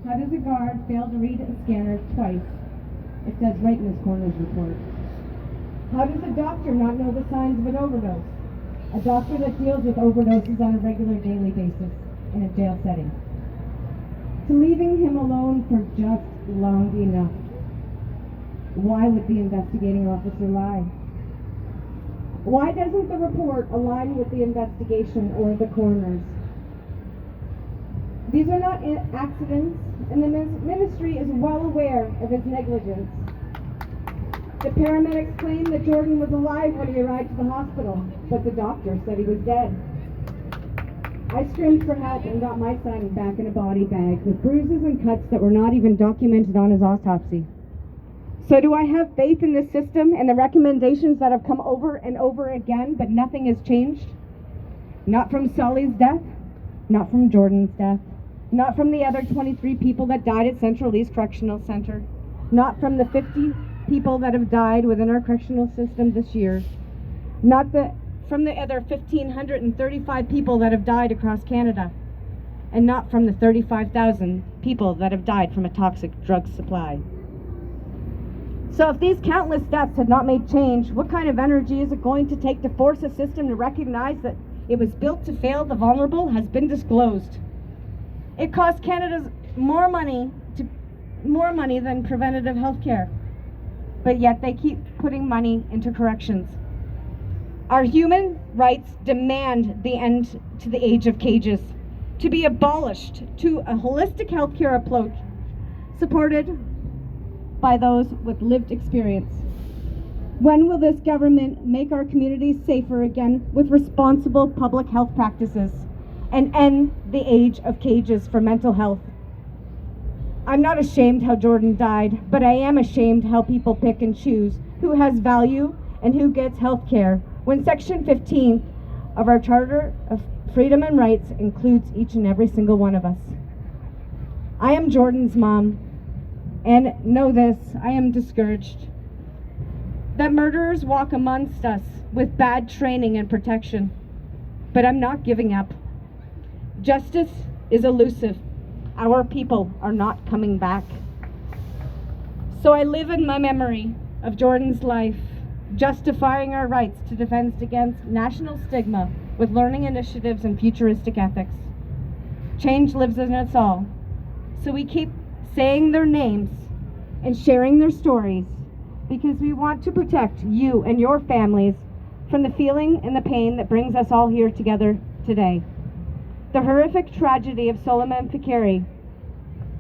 How does a guard fail to read a scanner twice? It says right in this coroner's report. How does a doctor not know the signs of an overdose? A doctor that deals with overdoses on a regular daily basis in a jail setting. To leaving him alone for just long enough. Why would the investigating officer lie? Why doesn't the report align with the investigation or the coroner's? These are not accidents, and the ministry is well aware of his negligence. The paramedics claimed that Jordan was alive when he arrived to the hospital, but the doctor said he was dead. I screamed for help and got my son back in a body bag with bruises and cuts that were not even documented on his autopsy. So do I have faith in this system and the recommendations that have come over and over again, but nothing has changed? Not from Sully's death, not from Jordan's death, not from the other 23 people that died at Central East Correctional Center, not from the 50 people that have died within our correctional system this year, not from the other 1,535 people that have died across Canada, and not from the 35,000 people that have died from a toxic drug supply. So if these countless deaths had not made change, what kind of energy is it going to take to force a system to recognize that it was built to fail the vulnerable has been disclosed? It costs Canada more money than preventative health care, but yet they keep putting money into corrections. Our human rights demand the end to the age of cages, to be abolished, to a holistic healthcare approach supported by those with lived experience. When will this government make our communities safer again with responsible public health practices and end the age of cages for mental health? I'm not ashamed how Jordan died, but I am ashamed how people pick and choose who has value and who gets health care when Section 15 of our Charter of Freedom and Rights includes each and every single one of us. I am Jordan's mom, and know this, I am discouraged that murderers walk amongst us with bad training and protection, but I'm not giving up. Justice is elusive. Our people are not coming back. So I live in my memory of Jordan's life, justifying our rights to defend against national stigma with learning initiatives and futuristic ethics. Change lives in us all, so we keep saying their names and sharing their stories because we want to protect you and your families from the feeling and the pain that brings us all here together today. The horrific tragedy of Soleiman Faqiri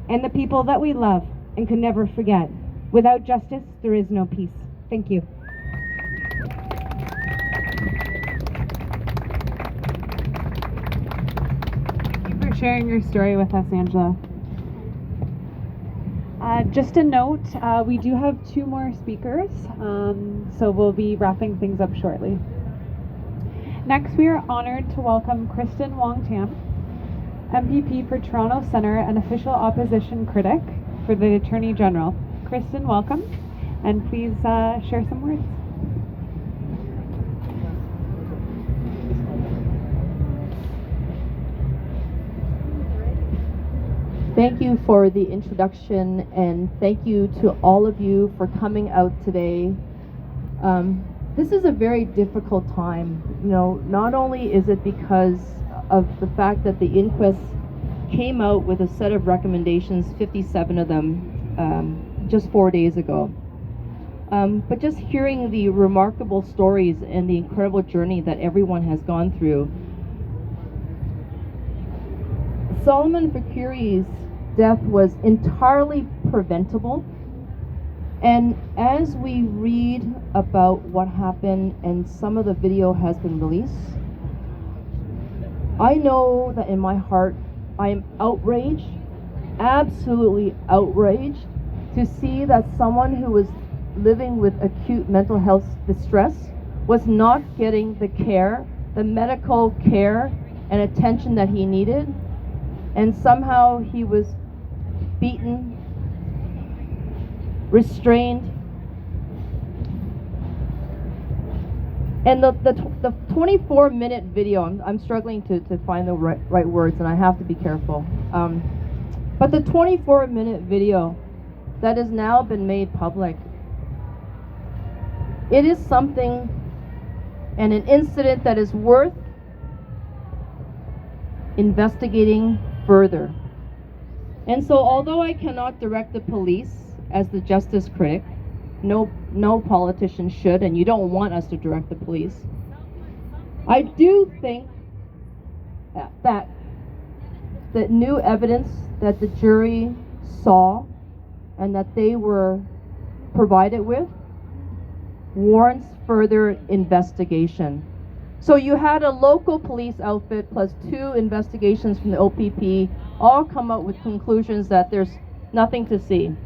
and the people that we love and can never forget. Without justice, there is no peace. Thank you. Thank you for sharing your story with us, Angela. Just a note, we do have 2 more speakers, so we'll be wrapping things up shortly. Next, we are honored to welcome Kristen Wong-Tam, MPP for Toronto Centre and official opposition critic for the Attorney General. Kristen, welcome, and please share some words. Thank you for the introduction, and thank you to all of you for coming out today. This is a very difficult time. You know, not only is it because of the fact that the inquest came out with a set of recommendations, 57 of them, just 4 days ago, but just hearing the remarkable stories and the incredible journey that everyone has gone through. Soleiman Faqiri's death was entirely preventable, and as we read about what happened and some of the video has been released, I know that in my heart I am outraged, absolutely outraged, to see that someone who was living with acute mental health distress was not getting the care, the medical care and attention that he needed, and somehow he was beaten, restrained, and the 24-minute video, I'm struggling to find the right words, and I have to be careful. But the 24-minute video that has now been made public, it is something and an incident that is worth investigating further. And so although I cannot direct the police as the justice critic, no politician should, and you don't want us to direct the police, I do think that the new evidence that the jury saw and that they were provided with warrants further investigation. So you had a local police outfit plus 2 investigations from the OPP all come up with conclusions that there's nothing to see.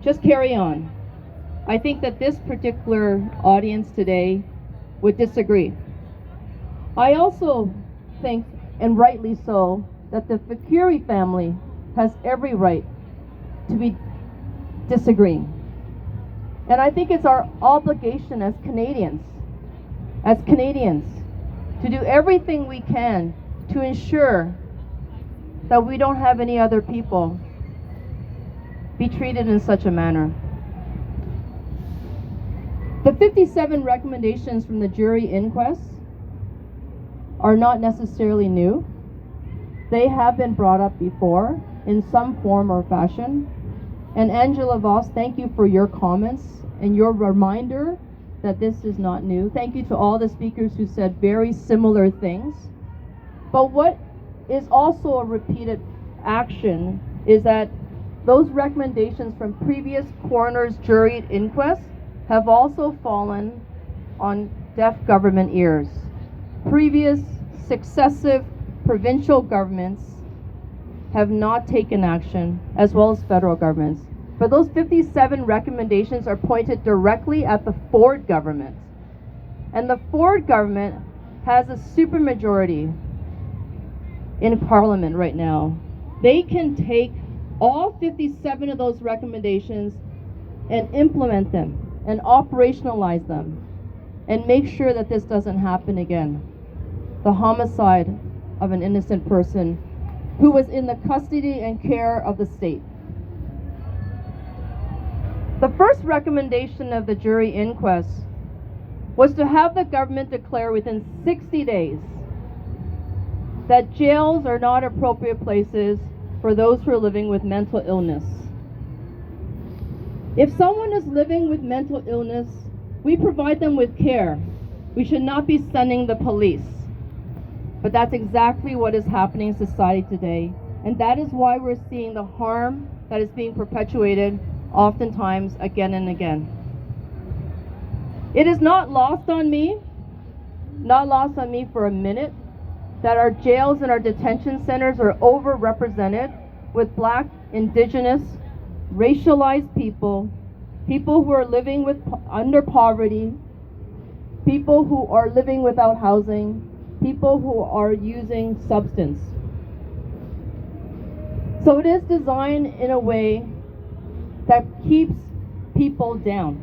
Just carry on. I think that this particular audience today would disagree. I also think, and rightly so, that the Faqiri family has every right to be disagreeing. And I think it's our obligation as Canadians, to do everything we can to ensure that we don't have any other people be treated in such a manner. The 57 recommendations from the jury inquest are not necessarily new. They have been brought up before in some form or fashion. And Angela Voss, thank you for your comments and your reminder that this is not new. Thank you to all the speakers who said very similar things. But what is also a repeated action is that those recommendations from previous coroner's jury inquests have also fallen on deaf government ears. Previous successive provincial governments have not taken action, as well as federal governments. But those 57 recommendations are pointed directly at the Ford government. And the Ford government has a supermajority in Parliament right now. They can take all 57 of those recommendations and implement them and operationalize them and make sure that this doesn't happen again. The homicide of an innocent person who was in the custody and care of the state. The first recommendation of the jury inquest was to have the government declare within 60 days that jails are not appropriate places for those who are living with mental illness. If someone is living with mental illness, we provide them with care. We should not be sending the police. But that's exactly what is happening in society today. And that is why we're seeing the harm that is being perpetuated oftentimes again and again. It is not lost on me for a minute, that our jails and our detention centers are overrepresented with Black, Indigenous, racialized people who are living under poverty, people who are living without housing, people who are using substance. So it is designed in a way that keeps people down.